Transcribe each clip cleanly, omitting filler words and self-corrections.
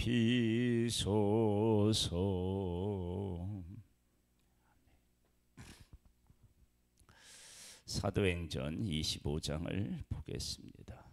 살피소서. 사도행전 25장을 보겠습니다.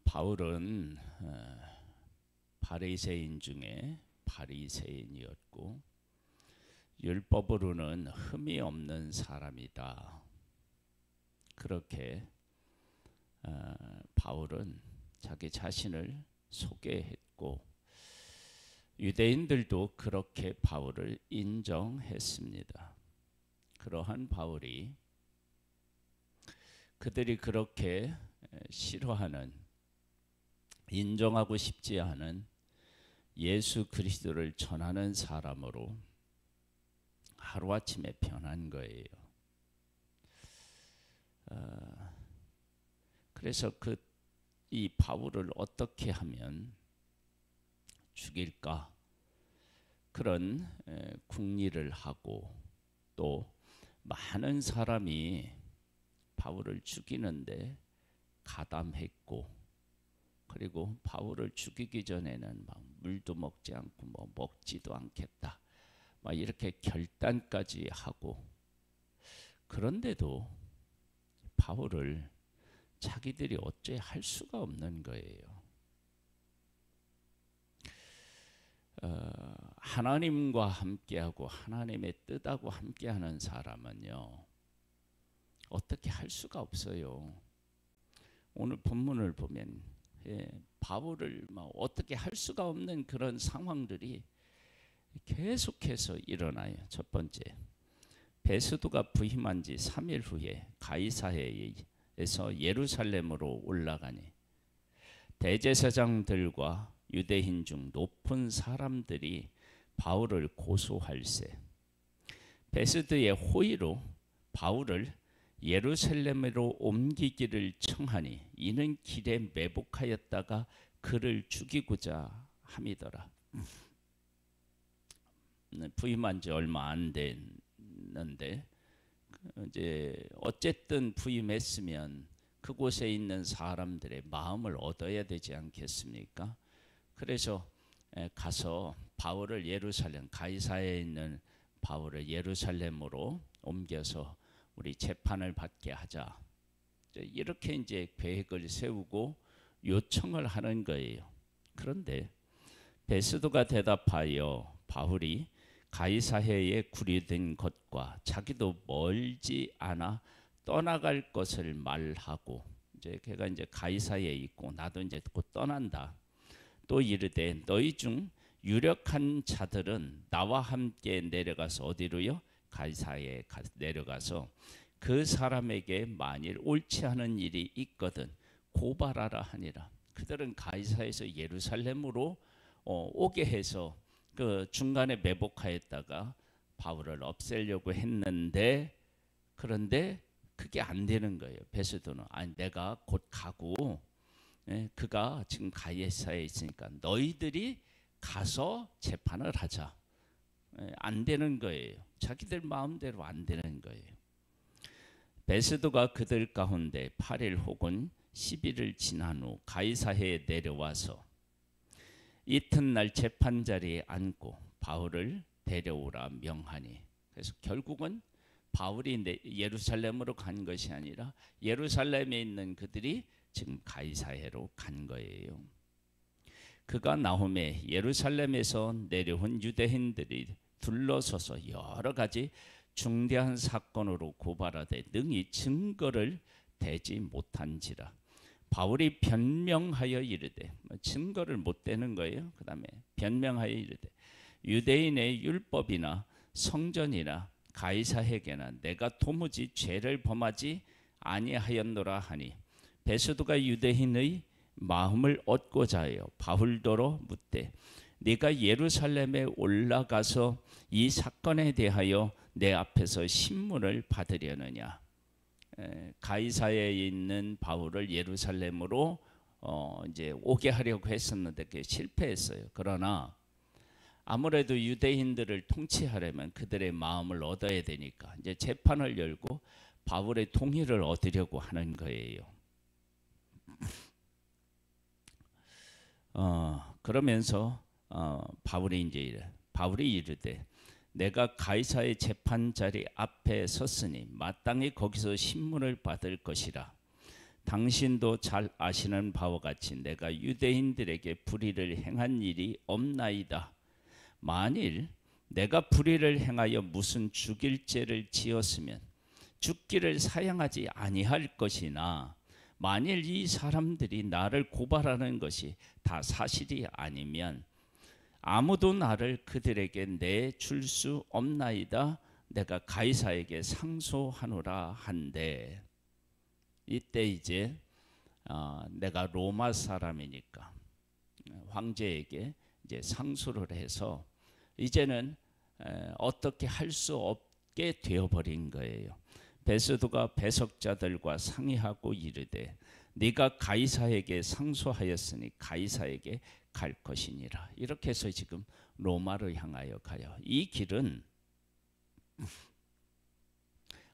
바울은 바리새인 중에 바리새인이었고 율법으로는 흠이 없는 사람이다. 그렇게 바울은 자기 자신을 소개했고 유대인들도 그렇게 바울을 인정했습니다. 그러한 바울이 그들이 그렇게 싫어하는, 인정하고 싶지 않은 예수 그리스도를 전하는 사람으로 하루아침에 변한 거예요. 그래서 이 바울을 어떻게 하면 죽일까, 그런 궁리를 하고, 또 많은 사람이 바울을 죽이는데 가담했고, 그리고 바울을 죽이기 전에는 막 물도 먹지 않고 뭐 먹지도 않겠다, 막 이렇게 결단까지 하고, 그런데도 바울을 자기들이 어째 할 수가 없는 거예요. 하나님과 함께하고 하나님의 뜻하고 함께하는 사람은요, 어떻게 할 수가 없어요. 오늘 본문을 보면 바울을 어떻게 할 수가 없는 그런 상황들이 계속해서 일어나요. 첫 번째, 베스도가 부임한 지 3일 후에 가이사랴에서 예루살렘으로 올라가니 대제사장들과 유대인 중 높은 사람들이 바울을 고소할세. 베스도의 호의로 바울을 예루살렘으로 옮기기를 청하니 이는 길에 매복하였다가 그를 죽이고자 함이더라. 부임한 지 얼마 안 됐는데 이제 어쨌든 부임했으면 그곳에 있는 사람들의 마음을 얻어야 되지 않겠습니까? 그래서 가서 바울을 예루살렘, 가이사랴에 있는 바울을 예루살렘으로 옮겨서 우리 재판을 받게 하자. 이렇게 이제 계획을 세우고 요청을 하는 거예요. 그런데 베스도가 대답하여 바울이 가이사랴에 구리된 것과 자기도 멀지 않아 떠나갈 것을 말하고, 이제 걔가 이제 가이사랴에 있고 나도 이제 곧 떠난다. 또 이르되 너희 중 유력한 자들은 나와 함께 내려가서 어디로요? 가이사랴에 내려가서 그 사람에게 만일 옳지 않은 일이 있거든 고발하라 하니라. 그들은 가이사랴에서 예루살렘으로 오게 해서 그 중간에 매복하였다가 바울을 없애려고 했는데, 그런데 그게 안 되는 거예요. 베스도는 아니 내가 곧 가고 그가 지금 가이사랴에 있으니까 너희들이 가서 재판을 하자. 안 되는 거예요. 자기들 마음대로 안 되는 거예요. 베스도가 그들 가운데 8일 혹은 10일을 지난 후 가이사랴에 내려와서 이튿날 재판 자리에 앉고 바울을 데려오라 명하니, 그래서 결국은 바울이 예루살렘으로 간 것이 아니라 예루살렘에 있는 그들이 지금 가이사랴로 간 거예요. 그가 나오매 예루살렘에서 내려온 유대인들이 둘러서서 여러 가지 중대한 사건으로 고발하되 능히 증거를 대지 못한지라. 바울이 변명하여 이르되, 증거를 못 대는 거예요. 그 다음에 변명하여 이르되 유대인의 율법이나 성전이나 가이사에게나 내가 도무지 죄를 범하지 아니하였노라 하니, 베스도가 유대인의 마음을 얻고자 하여 바울더러 묻되 네가 예루살렘에 올라가서 이 사건에 대하여 내 앞에서 신문을 받으려느냐. 가이사야에 있는 바울을 예루살렘으로 이제 오게 하려고 했었는데 그게 실패했어요. 그러나 아무래도 유대인들을 통치하려면 그들의 마음을 얻어야 되니까 이제 재판을 열고 바울의 동의를 얻으려고 하는 거예요. 그러면서 바울이 이르되 내가 가이사의 재판 자리 앞에 섰으니 마땅히 거기서 신문을 받을 것이라. 당신도 잘 아시는 바와 같이 내가 유대인들에게 불의를 행한 일이 없나이다. 만일 내가 불의를 행하여 무슨 죽일 죄를 지었으면 죽기를 사양하지 아니할 것이나 만일 이 사람들이 나를 고발하는 것이 다 사실이 아니면 아무도 나를 그들에게 내줄 수 없나이다. 내가 가이사에게 상소하노라 한데, 이때 이제 내가 로마 사람이니까 황제에게 이제 상소를 해서 이제는 어떻게 할 수 없게 되어버린 거예요. 베스도가 배석자들과 상의하고 이르되 네가 가이사에게 상소하였으니 가이사에게 갈 것이니라. 이렇게 해서 지금 로마를 향하여 가요. 이 길은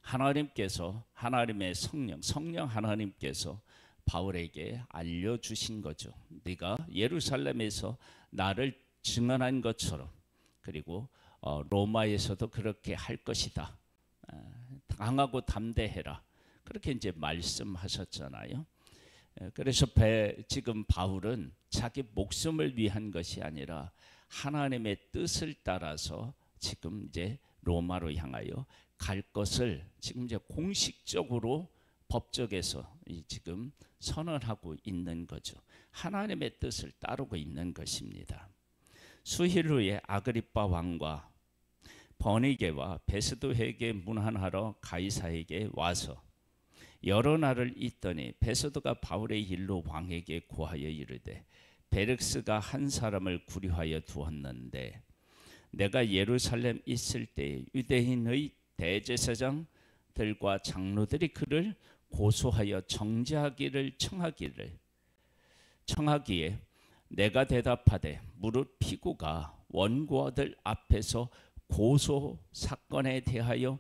하나님께서, 하나님의 성령 하나님께서 바울에게 알려주신 거죠. 네가 예루살렘에서 나를 증언한 것처럼 그리고 로마에서도 그렇게 할 것이다. 강하고 담대해라. 그렇게 이제 말씀하셨잖아요. 그래서 지금 바울은 자기 목숨을 위한 것이 아니라 하나님의 뜻을 따라서 지금 이제 로마로 향하여 갈 것을 지금 이제 공식적으로 법적에서 지금 선언하고 있는 거죠. 하나님의 뜻을 따르고 있는 것입니다. 수일 후에 아그리빠 왕과 버니게와 베스도에게 문안하러 가이사에게 와서 여러 날을 있더니 베스도가 바울의 일로 왕에게 고하여 이르되 베르스가 한 사람을 구류하여 두었는데 내가 예루살렘 있을 때 유대인의 대제사장들과 장로들이 그를 고소하여 정죄하기를 청하기에 내가 대답하되 무릇 피고가 원고들 앞에서 고소 사건에 대하여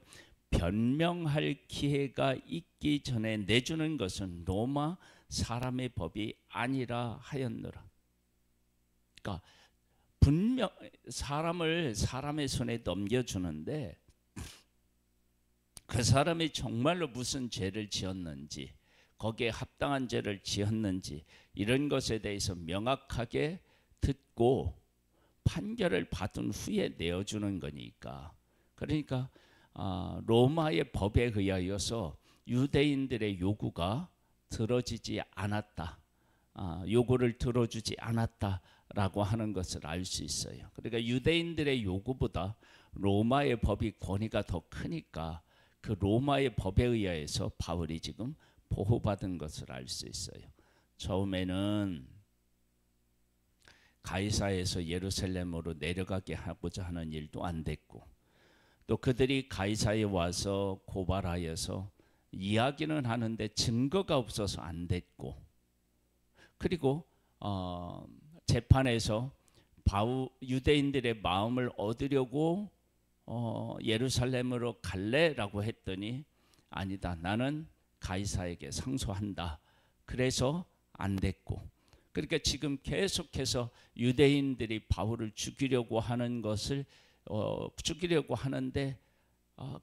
변명할 기회가 있기 전에 내주는 것은 로마 사람의 법이 아니라 하였노라. 그러니까 분명 사람을 사람의 손에 넘겨주는데 그 사람이 정말로 무슨 죄를 지었는지 거기에 합당한 죄를 지었는지 이런 것에 대해서 명확하게 듣고 판결을 받은 후에 내어주는 거니까. 그러니까 로마의 법에 의하여서 유대인들의 요구가 들어지지 않았다. 요구를 들어주지 않았다라고 하는 것을 알 수 있어요. 그러니까 유대인들의 요구보다 로마의 법이 권위가 더 크니까 그 로마의 법에 의해서 바울이 지금 보호받은 것을 알 수 있어요. 처음에는 가이사에서 예루살렘으로 내려가게 하고자 하는 일도 안 됐고 또 그들이 가이사에 와서 고발하여서 이야기는 하는데 증거가 없어서 안 됐고 그리고 재판에서 유대인들의 마음을 얻으려고 예루살렘으로 갈래라고 했더니 아니다. 나는 가이사에게 상소한다. 그래서 안 됐고 그러니까 지금 계속해서 유대인들이 바울을 죽이려고 하는 것을 죽이려고 하는데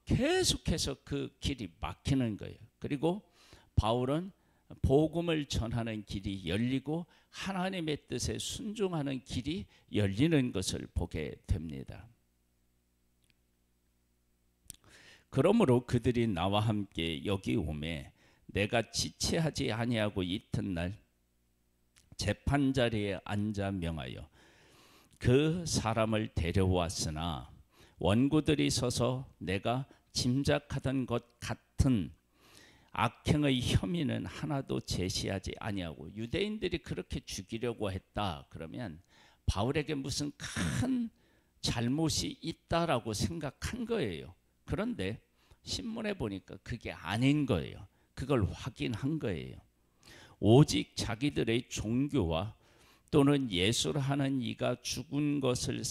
계속해서 그 길이 막히는 거예요. 그리고 바울은 복음을 전하는 길이 열리고 하나님의 뜻에 순종하는 길이 열리는 것을 보게 됩니다. 그러므로 그들이 나와 함께 여기 오매 내가 지체하지 아니하고 이튿날 재판 자리에 앉아 명하여 그 사람을 데려왔으나 원고들이 서서 내가 짐작하던 것 같은 악행의 혐의는 하나도 제시하지 아니하고 유대인들이 그렇게 죽이려고 했다. 그러면 바울에게 무슨 큰 잘못이 있다라고 생각한 거예요. 그런데 신문에 보니까 그게 아닌 거예요. 그걸 확인한 거예요. 오직 자기들의 종교와 또는 예수를 하는 이가 죽은 것을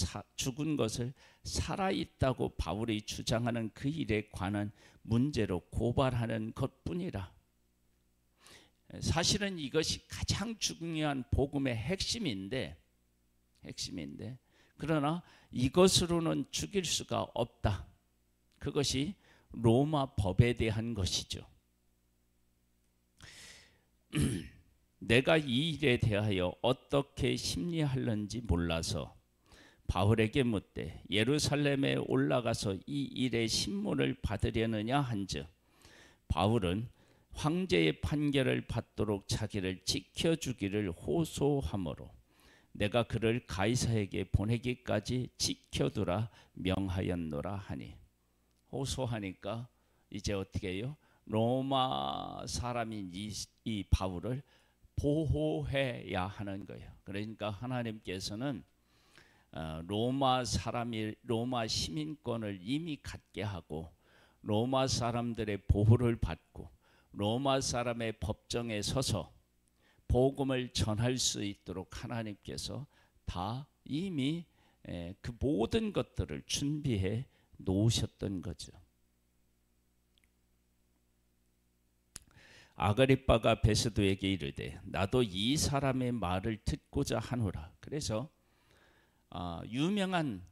살아있다고 바울이 주장하는 그 일에 관한 문제로 고발하는 것뿐이라. 사실은 이것이 가장 중요한 복음의 핵심인데 그러나 이것으로는 죽일 수가 없다. 그것이 로마 법에 대한 것이죠. 내가 이 일에 대하여 어떻게 심리하는지 몰라서 바울에게 묻되 예루살렘에 올라가서 이 일의 신문을 받으려느냐 한즉 바울은 황제의 판결을 받도록 자기를 지켜주기를 호소하므로 내가 그를 가이사에게 보내기까지 지켜두라 명하였노라 하니. 호소하니까 이제 어떻게 해요? 로마 사람인 이 바울을 보호해야 하는 거예요. 그러니까 하나님께서는 로마 시민권을 이미 갖게 하고 로마 사람들의 보호를 받고 로마 사람의 법정에 서서 복음을 전할 수 있도록 하나님께서 다 이미 그 모든 것들을 준비해 놓으셨던 거죠. 아그리빠가 베스도에게 이르되 나도 이 사람의 말을 듣고자 하노라. 그래서 유명한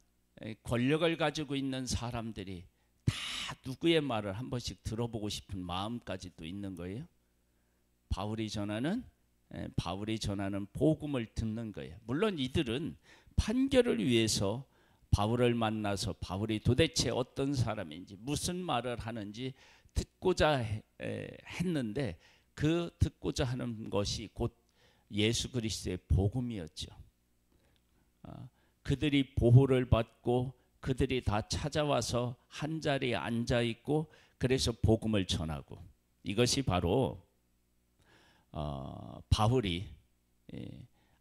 권력을 가지고 있는 사람들이 다 누구의 말을 한 번씩 들어보고 싶은 마음까지도 있는 거예요. 바울이 전하는 복음을 듣는 거예요. 물론 이들은 판결을 위해서 바울을 만나서 바울이 도대체 어떤 사람인지 무슨 말을 하는지 듣고자 했는데 그 듣고자 하는 것이 곧 예수 그리스도의 복음이었죠. 그들이 보호를 받고 그들이 다 찾아와서 한자리에 앉아 있고 그래서 복음을 전하고, 이것이 바로 바울이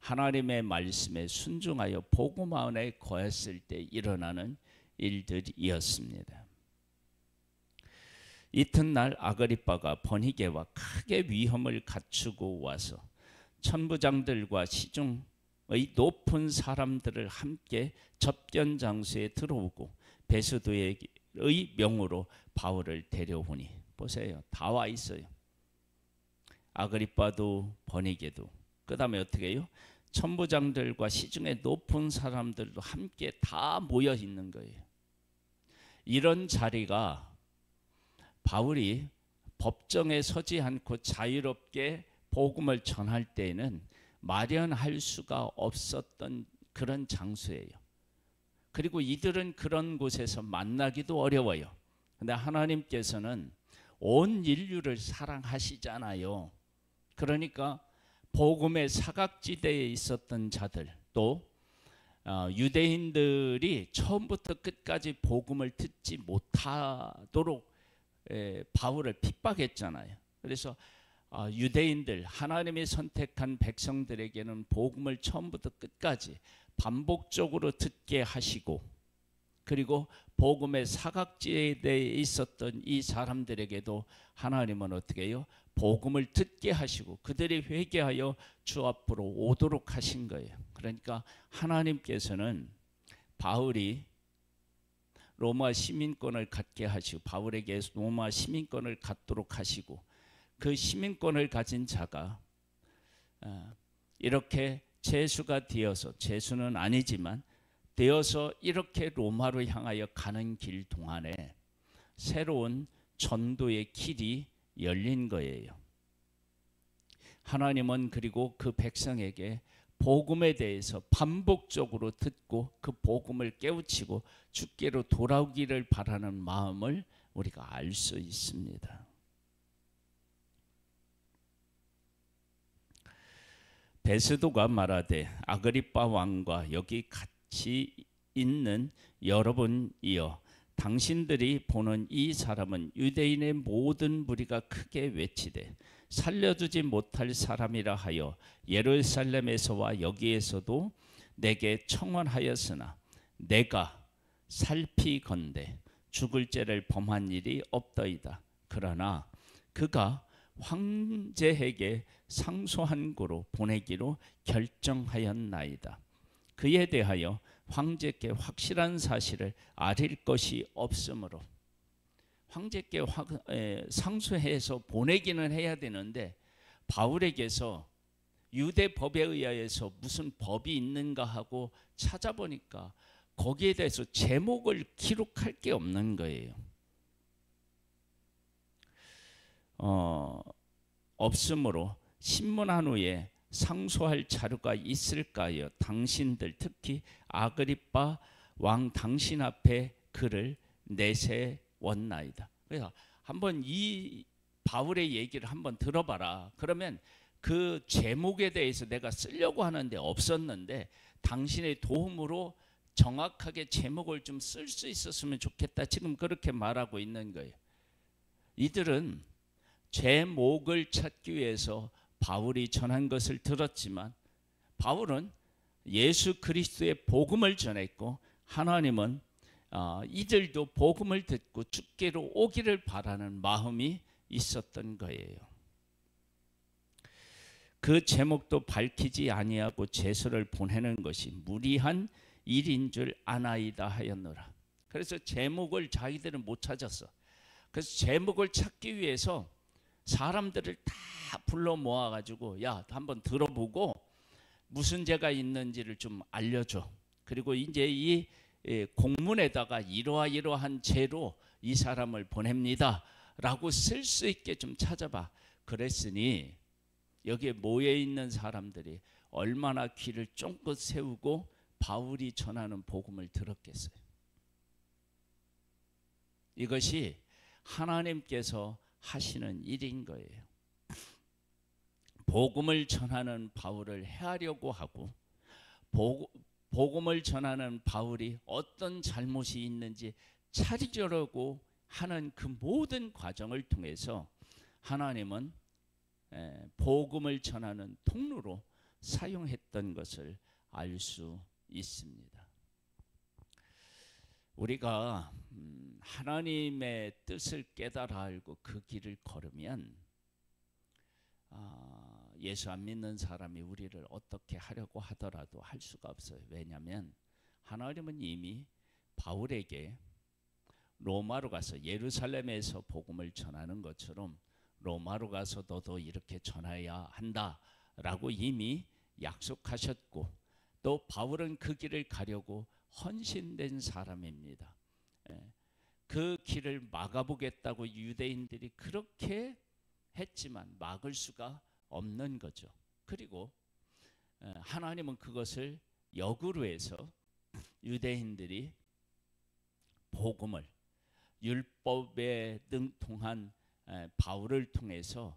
하나님의 말씀에 순종하여 복음 안에 거했을 때 일어나는 일들이었습니다. 이튿날 아그리빠가 버니게와 크게 위험을 갖추고 와서 천부장들과 시중의 높은 사람들을 함께 접견 장소에 들어오고 베스도의 명으로 바울을 데려오니, 보세요, 다 와 있어요. 아그리빠도 버니게도, 그 다음에 어떻게 해요? 천부장들과 시중의 높은 사람들도 함께 다 모여 있는 거예요. 이런 자리가 바울이 법정에 서지 않고 자유롭게 복음을 전할 때에는 마련할 수가 없었던 그런 장소예요. 그리고 이들은 그런 곳에서 만나기도 어려워요. 근데 하나님께서는 온 인류를 사랑하시잖아요. 그러니까 복음의 사각지대에 있었던 자들, 또 유대인들이 처음부터 끝까지 복음을 듣지 못하도록 바울을 핍박했잖아요. 그래서 유대인들, 하나님이 선택한 백성들에게는 복음을 처음부터 끝까지 반복적으로 듣게 하시고, 그리고 복음의 사각지대에 있었던 이 사람들에게도 하나님은 어떻게 해요? 복음을 듣게 하시고 그들이 회개하여 주 앞으로 오도록 하신 거예요. 그러니까 하나님께서는 바울이 로마 시민권을 갖게 하시고 바울에게 로마 시민권을 갖도록 하시고, 그 시민권을 가진 자가 이렇게 제수가 되어서, 제수는 아니지만 되어서 이렇게 로마로 향하여 가는 길 동안에 새로운 전도의 길이 열린 거예요. 하나님은 그리고 그 백성에게 복음에 대해서 반복적으로 듣고 그 복음을 깨우치고 주께로 돌아오기를 바라는 마음을 우리가 알 수 있습니다. 베스도가 말하되 아그리빠 왕과 여기 같이 있는 여러분이여, 당신들이 보는 이 사람은 유대인의 모든 무리가 크게 외치되 살려두지 못할 사람이라 하여 예루살렘에서와 여기에서도 내게 청원하였으나 내가 살피건대 죽을 죄를 범한 일이 없더이다. 그러나 그가 황제에게 상소한 고로 보내기로 결정하였나이다. 그에 대하여 황제께 확실한 사실을 알릴 것이 없으므로. 황제께 상소해서 보내기는 해야 되는데 바울에게서 유대 법에 의하여서 무슨 법이 있는가 하고 찾아보니까 거기에 대해서 제목을 기록할 게 없는 거예요. 없으므로 신문한 후에 상소할 자료가 있을까요? 당신들 특히 아그리빠 왕 당신 앞에 그를 내세웠나이다. 그래서 한번 이 바울의 얘기를 한번 들어봐라. 그러면 그 제목에 대해서 내가 쓰려고 하는데 없었는데 당신의 도움으로 정확하게 제목을 좀 쓸 수 있었으면 좋겠다. 지금 그렇게 말하고 있는 거예요. 이들은 제목을 찾기 위해서 바울이 전한 것을 들었지만 바울은 예수 그리스도의 복음을 전했고 하나님은 이들도 복음을 듣고 주께로 오기를 바라는 마음이 있었던 거예요. 그 제목도 밝히지 아니하고 제서를 보내는 것이 무리한 일인 줄 아나이다 하였노라. 그래서 제목을 자기들은 못 찾았어. 그래서 제목을 찾기 위해서 사람들을 다 불러 모아가지고 야 한번 들어보고 무슨 죄가 있는지를 좀 알려줘. 그리고 이제 이 공문에다가 이러한 죄로 이 사람을 보냅니다 라고 쓸 수 있게 좀 찾아봐. 그랬으니 여기에 모여 있는 사람들이 얼마나 귀를 쫑긋 세우고 바울이 전하는 복음을 들었겠어요. 이것이 하나님께서 하시는 일인 거예요. 복음을 전하는 바울을 해하려고 하고 복음을 전하는 바울이 어떤 잘못이 있는지 찾으려고 하는 그 모든 과정을 통해서 하나님은 복음을 전하는 통로로 사용했던 것을 알 수 있습니다. 우리가 하나님의 뜻을 깨달아 알고 그 길을 걸으면 예수 안 믿는 사람이 우리를 어떻게 하려고 하더라도 할 수가 없어요. 왜냐하면 하나님은 이미 바울에게 로마로 가서 예루살렘에서 복음을 전하는 것처럼 로마로 가서 너도 이렇게 전해야 한다라고 이미 약속하셨고 또 바울은 그 길을 가려고 헌신된 사람입니다. 그 길을 막아보겠다고 유대인들이 그렇게 했지만 막을 수가 없는 거죠. 그리고 하나님은 그것을 역으로 해서 유대인들이 복음을 율법에 능통한 바울을 통해서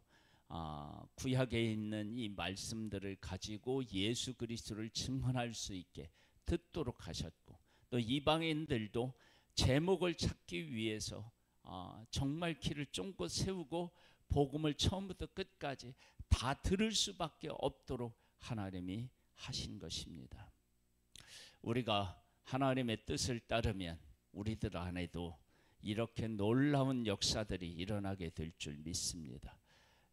구약에 있는 이 말씀들을 가지고 예수 그리스도를 증언할 수 있게 듣도록 하셨고 또 이방인들도 제목을 찾기 위해서 정말 길을 쫑긋 세우고 복음을 처음부터 끝까지 다 들을 수밖에 없도록 하나님이 하신 것입니다. 우리가 하나님의 뜻을 따르면 우리들 안에도 이렇게 놀라운 역사들이 일어나게 될 줄 믿습니다.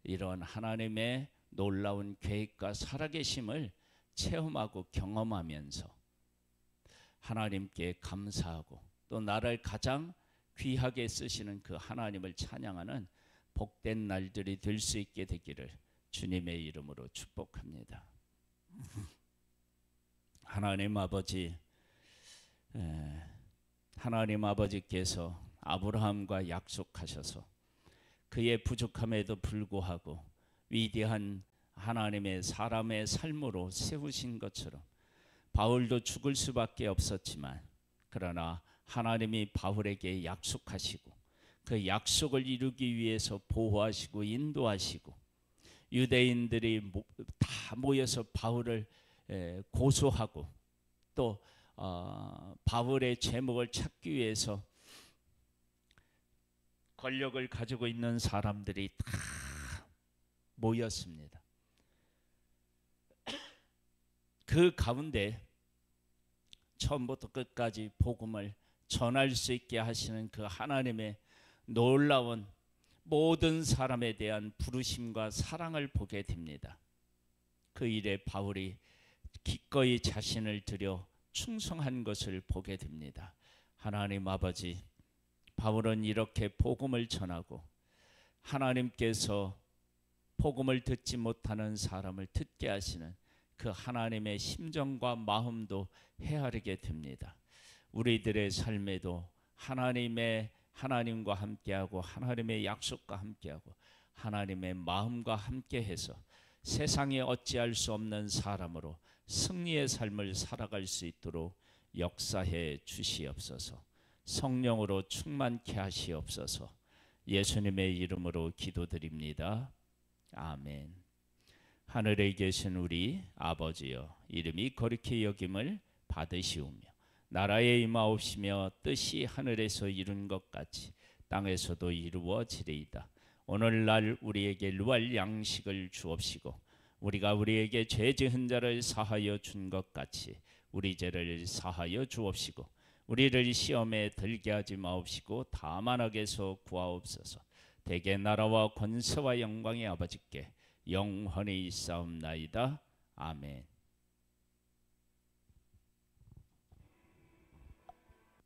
이런 하나님의 놀라운 계획과 살아계심을 체험하고 경험하면서 하나님께 감사하고 또 나를 가장 귀하게 쓰시는 그 하나님을 찬양하는 복된 날들이 될 수 있게 되기를 주님의 이름으로 축복합니다. 하나님 아버지께서 아브라함과 약속하셔서 그의 부족함에도 불구하고 위대한 하나님의 사람의 삶으로 세우신 것처럼 바울도 죽을 수밖에 없었지만 그러나 하나님이 바울에게 약속하시고 그 약속을 이루기 위해서 보호하시고 인도하시고 유대인들이 다 모여서 바울을 고소하고 또 바울의 제목을 찾기 위해서 권력을 가지고 있는 사람들이 다 모였습니다. 그 가운데 처음부터 끝까지 복음을 전할 수 있게 하시는 그 하나님의 놀라운 모든 사람에 대한 부르심과 사랑을 보게 됩니다. 그 일에 바울이 기꺼이 자신을 들여 충성한 것을 보게 됩니다. 하나님 아버지, 바울은 이렇게 복음을 전하고 하나님께서 복음을 듣지 못하는 사람을 듣게 하시는 그 하나님의 심정과 마음도 헤아리게 됩니다. 우리들의 삶에도 하나님과 함께하고 하나님의 약속과 함께하고 하나님의 마음과 함께해서 세상에 어찌할 수 없는 사람으로 승리의 삶을 살아갈 수 있도록 역사해 주시옵소서. 성령으로 충만케 하시옵소서. 예수님의 이름으로 기도드립니다. 아멘. 하늘에 계신 우리 아버지여, 이름이 거룩히 여김을 받으시오며 나라에 임하옵시며 뜻이 하늘에서 이룬 것 같이 땅에서도 이루어지리이다. 오늘날 우리에게 루알 양식을 주옵시고 우리가 우리에게 죄 지은 자를 사하여 준 것 같이 우리 죄를 사하여 주옵시고 우리를 시험에 들게 하지 마옵시고 다만 악에서 구하옵소서. 대개 나라와 권세와 영광의 아버지께 영원히 있사옵나이다. 아멘.